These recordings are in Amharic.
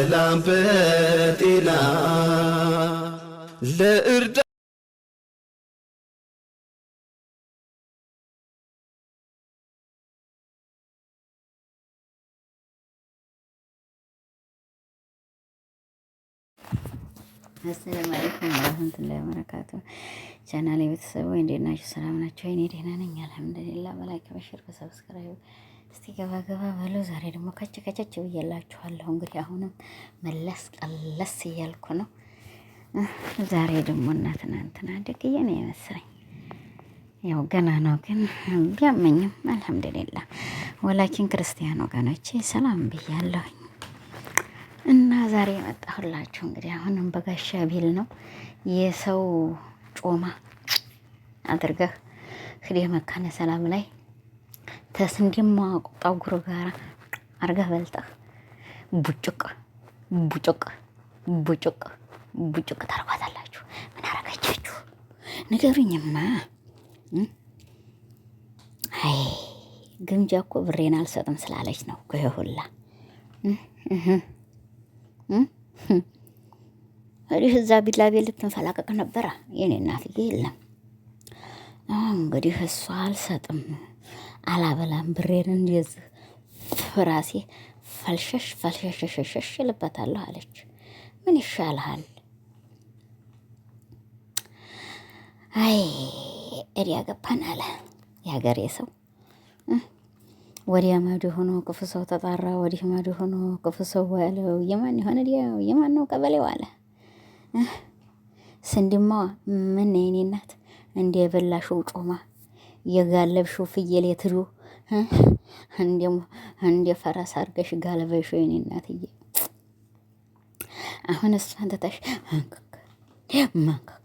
በሰላም በጤና ለእርዳ አሰላሙ አለይኩም ወራህመቱላሂ ወበረካቱ። ቻናሌ ቤተሰቦች እንዴት ናችሁ? ሰላም ናችሁ? እኔ ደህና ነኝ አልሐምዱሊላህ። በላይክ በሸር በሰብስክራይብ እስቲ ገባ ገባ በሉ። ዛሬ ደግሞ ከቸከቸች ብያላችኋለሁ። እንግዲህ አሁንም መለስ ቀለስ እያልኩ ነው። ዛሬ ደግሞ ትናንትና ደግዬ ነው የመሰለኝ። ያው ገና ነው ግን ቢያመኝም አልሐምዱሊላህ። ወላኪን ክርስቲያን ወገኖቼ ሰላም ብያለሁኝ። እና ዛሬ የመጣሁላችሁ እንግዲህ አሁንም በጋሻ ቢል ነው የሰው ጮማ አድርገህ ሂደህ መካነ ሰላም ላይ ተስንዴማ ጠጉር ጋራ አርገህ በልጠህ ቡጭቅ ቡጭቅ ቡጭቅ ቡጭቅ ታርጓታላችሁ። ምን አረገቻችሁ ንገሩኝማ። አይ ግምጃ እኮ ብሬን አልሰጥም ስላለች ነው እኮ ይሄ ሁላ እንግዲህ እዛ ቢላ ቤት ልትንፈላቀቅ ነበረ የኔ እናትዬ። የለም እንግዲህ እሷ አልሰጥም አላበላም ብሬን እንደዚህ ፍራሴ ፈልሸሽ ፈልሸሽ ልበታለሁ አለች። ምን ይሻልሃል? አይ እዲያ ገባን አለ የሀገሬ ሰው። ወዲያ ማዶ ሆኖ ክፉ ሰው ተጣራ፣ ወዲህ ማዶ ሆኖ ክፉ ሰው ዋለው። የማን ይሆን ዲያው የማን ነው ቀበሌው አለ። ስንድማዋ ምን የኔ እናት እንደ የበላሽው ጮማ የጋለብሽው ፍየል የትዱ እንደ ፈረስ አድርገሽ ጋለበሽው የኔ እናትዬ። አሁን እሷን ተታሽ ማንካክ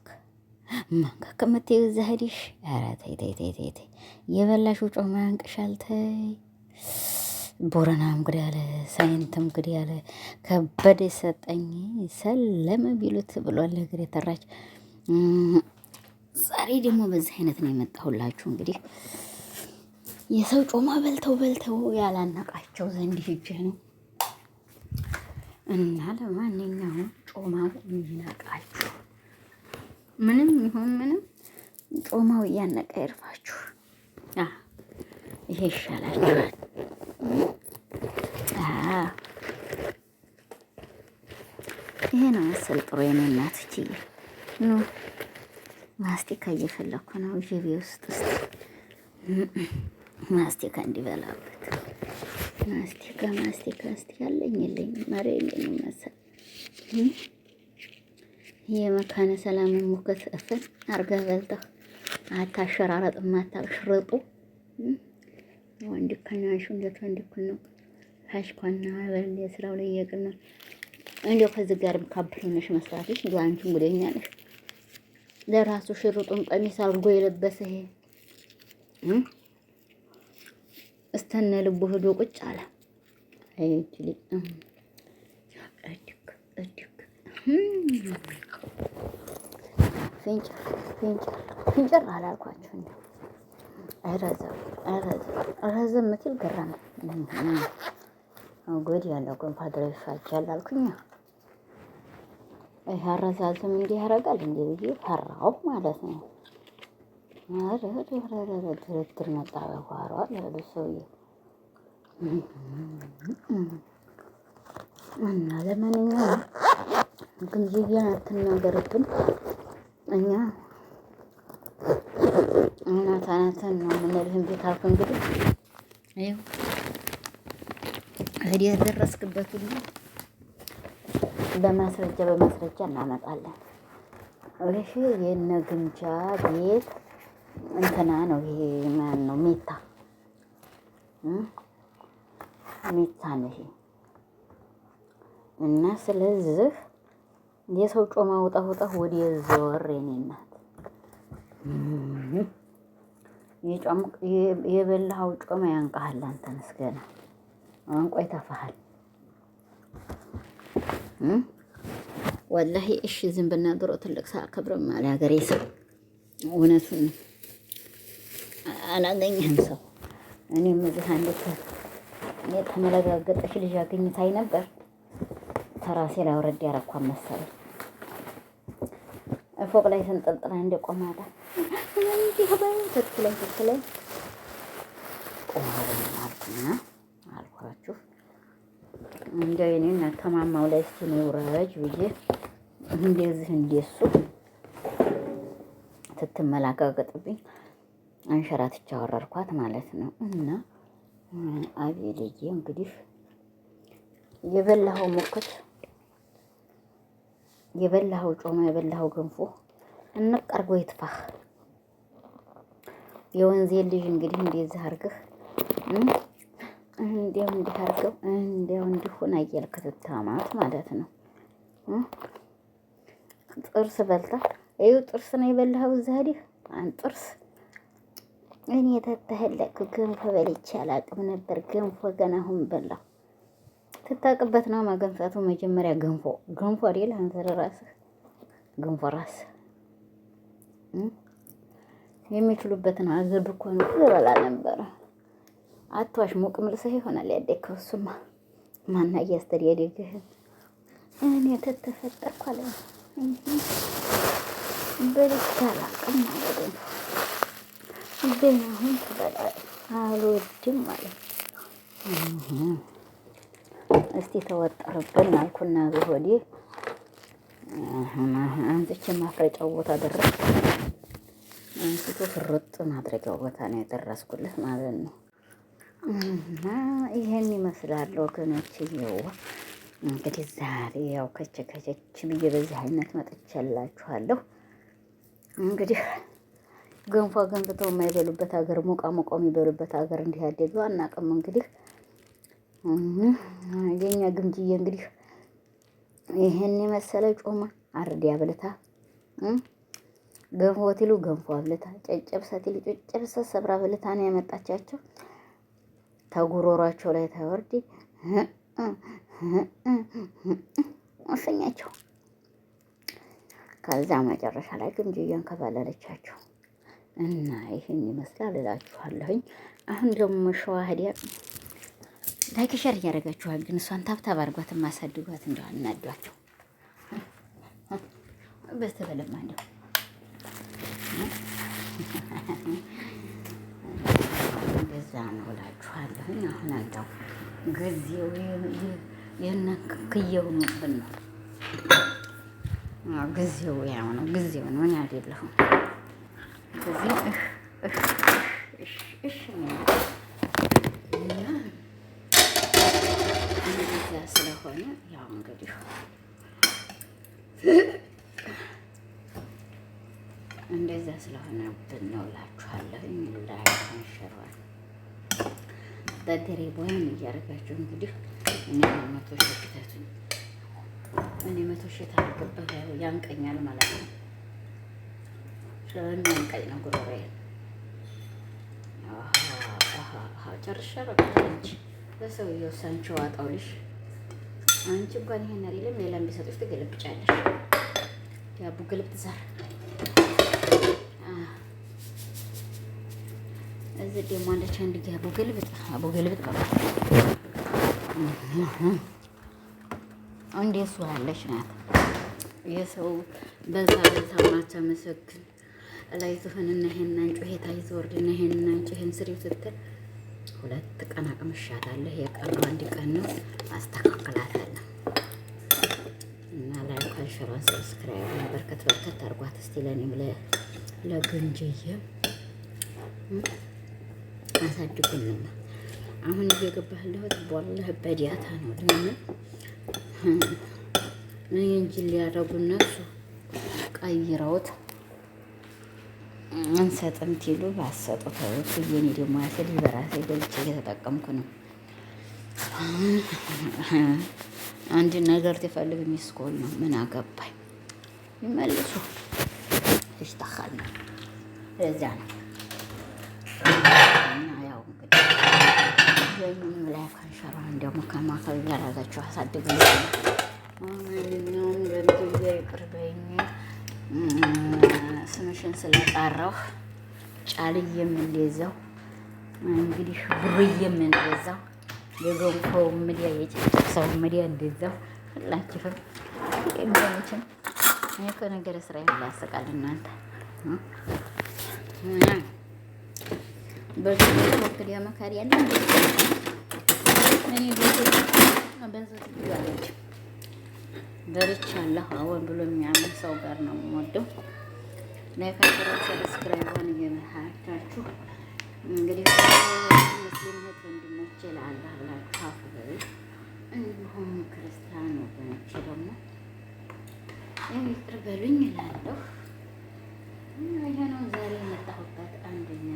የምትይው እዛ ሄድሽ። ኧረ ተይ ተይ ተይ ተይ የበላሽው ጮማ ያንቅሻል። ተይ ቦረናም ጉድ ያለ ሳይንትም ጉድ ያለ ከበደ ሰጠኝ ሰለመ ቢሉት ብሏል እግር የተራች። ዛሬ ደግሞ በዚህ አይነት ነው የመጣሁላችሁ። እንግዲህ የሰው ጮማ በልተው ያላነቃቸው ዘንድ ሂጄ ነው እና ለማንኛውም ጮማው ይነቃችሁ። ምንም ይሁን ምንም ጮማው እያነቀ ይርፋችሁ። ይሄ ይሻላችኋል። ይሄ ነው መሰል ጥሩ የኔ እናቶች። ኑ ማስቲካ እየፈለኩ ነው ጂቢ ውስጥ ማስቲካ እንዲበላበት። ማስቲካ እስቲ ያለኝ የለኝም መሪ የለኝም መሰል። የመካነ ሰላም ሙከት እፍን አርገህ በልተህ አታሸራረጥም አታሽርጡ። ወንድከና እንዴት ወንድኩን ነው ሀሽኳና በእንደ ስራው ላይ የቅና እንደው ከዚህ ጋር ካብሪነሽ መስራትሽ እንደው አንቺን ጉደኛ ነሽ። ለራሱ ሽርጡን ቀሚስ አድርጎ የለበሰ ይሄ እስተነ ልቡ ሄዶ ቁጭ አለ። አይችል ፍንጭር አላልኳችሁ እንዴ? ረዘም ምትል ገራም ጎድ ያለው ኮንፋድሬ ይፋቻል አልኩኝ። ይሄ አረዛዝም እንዲህ ያደርጋል እንዴ ብዬ ፈራሁ ማለት ነው። ድርድር መጣ በኋላ ያሉ ሰውዬ እና ለማንኛውም ግን ዚያን አትናገርብን። እኛ እናታናተን ነው የምንልህን ቤት አልኩ። እንግዲህ ይኸው እንግዲህ የደረስክበት ሁሉ በማስረጃ እናመጣለን። እሺ የነ ግምጃ ቤት እንትና ነው ይሄ ማን ነው? ሜታ ነው ይሄ። እና ስለዚህ የሰው ጮማ ውጣ ወደ ዘወር የኔ እናት የበላኸው ጮማ ያንቃሃል። አንተን እስገና አንቆይ ተፋሃል ወላሂ። እሺ ዝም ብናድሮ ትልቅ ሳከብርም አለ ሀገሬ ሰው። እውነቱን አላገኘህም ሰው። እኔም እዚህ አንዲት ተመለጋገጠች ልጅ አገኝታኝ ነበር። ተራሴ ላይ አውረድ ያረኳት መሰለኝ። ፎቅ ላይ ተንጠልጥላ እንደቆማታ እንዲህ ትክክለኝ ቆማለኝ አልኩና አልኳችሁ። እንደው የኔን ከማማው ላይ እስኪ ነው ውረጅ ብዬ እንደዚህ እንደሱ ትትመላቀቅጥብኝ አንሸራትቻ አወረድኳት ማለት ነው። እና አቤልዬ እንግዲህ የበላኸው ሙክት የበላኸው ጮማ የበላኸው ገንፎ እንቅ አርጎ ይጥፋህ። የወንዜ ልጅ እንግዲህ እንደዚህ አርገህ እንዲያው እንዲህ አርገው እንዲያው እንዲሆን አየልክ ትታማት ማለት ነው። ጥርስ በልታ ይኸው ጥርስ ነው የበላኸው። ዛዲህ ጥርስ እኔ ተተህለክ ገንፎ በልቼ አላቅም ነበር። ገንፎ ገና አሁን በላሁ። ትታቅበት ነው ማገንፋቱ። መጀመሪያ ገንፎ አይደል አንተ ራስህ ገንፎ ራስህ የሚችሉበትን አገር ብኮን ይበላ ነበረ። አትዋሽ። ሙቅ ምልሰህ ይሆናል ያደግከው። እሱማ ማና እያስተዳደግህ እኔ ተተፈጠርኩ አለ በልቼ አላቅም ማለት ነው። ግን አሁን ትበላለህ አልወድም ማለት እስቲ ተወጠርብን አልኩና በሆዴ አንስቼ ማፍረጫው ቦታ ደረስ አንስቶ ፍርጥ ማድረጊያው ቦታ ነው የደረስኩለት ማለት ነው። እና ይሄን ይመስላል ወገኖች። እንግዲህ ዛሬ ያው ከቸከቸች ብዬ በዚህ አይነት መጥቻላችኋለሁ። እንግዲህ ገንፎ ገንብተው የማይበሉበት ሀገር ሞቃ ሞቃው የሚበሉበት ሀገር እንዲህ ያደገው አናውቅም። እንግዲህ የኛ ግምጅዬ እንግዲህ ይሄን የመሰለ ጮማ አርዲያ ብልታ ገንፎ ትሉ ገንፎ አብልታ ጨጨብሳ ትሉ ጨጨብሳ ሰብራ ብልታ ነው ያመጣቻቸው። ተጉሮሯቸው ላይ ታወርዲ ወሰኛቸው። ከዛ መጨረሻ ላይ ግምጅዬን ከባለለቻቸው እና ይሄን ይመስላል እላችኋለሁኝ። አሁን ደግሞ ሸዋህዲያ ላይክ ሸር እያደረጋችኋል። ግን እሷን ታብታብ አድርጓት ማሳድጓት እንደው አናዷቸው በስተበለማ እንደው እንደዛ ነው እላችኋለሁኝ። አሁን እንደው ጊዜው የነክየው ምብን ነው። ጊዜው ያው ነው። ጊዜው ነው። እኔ አይደለሁም ጊዜ ስለሆነ ያው እንግዲህ እንደዛ ስለሆነ ብንውላችኋለሁ። ላይ አንሸሯል በደሬ ቦያን እያደረጋችሁ እንግዲህ እኔ 100 ሺህ ክተቱኝ። እኔ 100 ሺህ ታርገበት ያንቀኛል ማለት ነው። ስለሆነ ያንቀኝ ነው ጉሮሮዬ። ጨርሻለሁ። አንቺ በሰውዬው ሳንቺ ዋጣውልሽ። አንቺ እንኳን ይሄን አይደለም ሌላም ቢሰጡሽ ትገለብጫለሽ። ያቡ ግልብጥ ዘር እዚህ ደግሞ አለች አንድ ጊዜ አቡ ግልብጥ እንደሱ ያለች ናት። የሰው በዛ ማታመሰግን ላይ ትሆንና ይሄን አንጩ ሄታ ይዘወርድና ይሄን አንጩ ይሄን ስሪው ስትል 2 ቀን አቅምሻታለሁ። የቀኑ 1 ቀን ነው አስተካክላታለሁ። እና ላይክ አልሸራን ሰብስክራይብ በርከት አድርጓት እስቲ ለኔም ለግንጅዬ አሳድጉልኝ። አሁን እየገባህለት ወላሂ በዲያታ ነው ለምን እንጂ ሊያደርጉ እነሱ ቀይረውት አንሰጥም ትሉ ባሰጡ ተውት። የኔ ደግሞ ያሰል በራሴ ገልጬ እየተጠቀምኩ ነው። አንድ ነገር ትፈልግ ሚስኮል ነው ምን አገባኝ ይመልሱ ይስተካከል ነው ለዛ ነው። እና ያው እንግዲህ የኔም ላይ ካንሸራን ደግሞ ከማከል ያላዛችሁ አሳድጉኝ። ማንኛውም ለምትይዘ ይቅርበኝ። ስምሽን ስለጣራሁ ጫልዬም እንደዛው እንግዲህ ብሩዬም እንደዛው የገንፎው ሚዲያ የጨጨብሳው ሚዲያ እንደዛው ሁላችሁም እንደምችም እኔ እኮ ነገር ስራ ያላስቃል እናንተ በዚህ ወቅት ያመካሪ ያለ እኔ በዚህ ያለች ደርቻለሁ አሁን ብሎ የሚያምን ሰው ጋር ነው የምወደው። ላይክ ሰብስክራይብ እየመሃታችሁ እንግዲህ ሙስሊም ወንድሞቼ ለአላህ ብላችሁ አፉ በሉ። እንዲሁም ክርስቲያን ወገኖቼ ደግሞ ይቅር በሉኝ እላለሁ። ይሄ ነው ዛሬ የመጣሁበት አንደኛ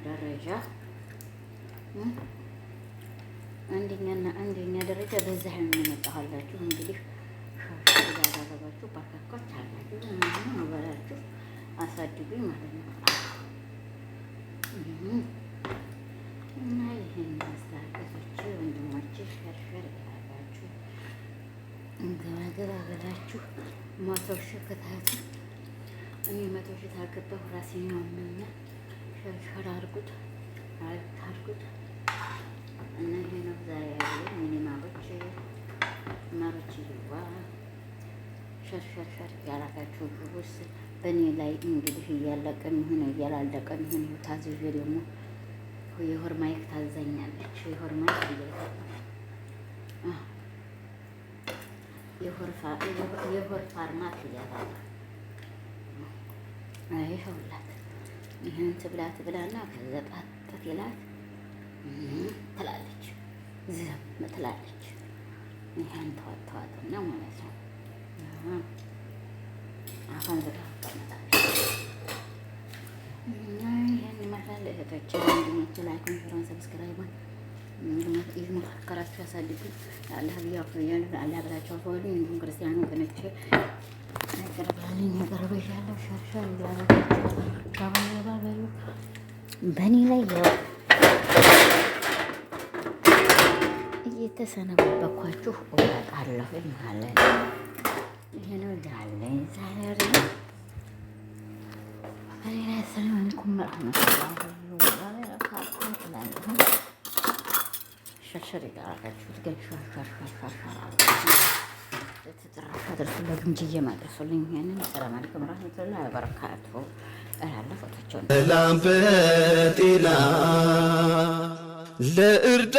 ደረጃ አንደኛ ደረጃ በዛ የምመጣሁላችሁ እንግዲህ ያደረጋችሁ ባካካች አላችሁ ነው በላችሁ አሳድጉኝ ማለት ነው። እና ይሄን ማስተካከሎች ወንድሞቼ ሸርሸር ያላችሁ ገባገባ በላችሁ 100 ሺህ ከታቱ እኔ 100 ሺህ ታገባሁ ራሴን ያመኛ ሸርሸር አድርጉት አድርጉት። እና ይሄ ነው ዛሬ ያለው እኔ ማሮች ይዋ ሸርሸር ያላካችሁ ውስጥ በእኔ ላይ እንግዲህ እያለቀን ይሁን እያላለቀን ይሁን ታዝዤ ደግሞ የሆር ማይክ ታዘኛለች። የሆር ማይክ የሆር ፋርማት እያታለ ይኸውላት ይህን ትብላና ከዛ ጣጣት ይላት ትላለች ዝም ትላለች። ይህን ተዋጥና ማለት ነው። አሁን ይህን ይመስላል እህቶች ወንድሞች። ላይኩን ሸሩን ሰብስክራይቡን ይመካከራችሁ ያሳድጉኝ። አላህ ብያፍያለሁ አላህ ብላችሁ አፈወሉ። እንዲሁም ክርስቲያኑ ወገኖቼ አይቀርባልኝ ያቀርበሻለሁ ሸርሸር እያረጋችሁ ገባ በሉ በእኔ ላይ ያው እየተሰነበኳችሁ እወጣለሁ ማለት ነው። ይሄ ነው ዛሬ በሌላ ሰላም አለይኩም ወራህመቱላሂ ወበረካቱሁ። ሸርሸር ያደረጋችሁት ግን ለግምጅዬ ማድረሱልኝ ይሄንን ሰላም አለይኩም ወራህመቱላሂ ወበረካቱሁ እላለሁ። ፎቶቸውን ሰላም በጤና ለእርዳ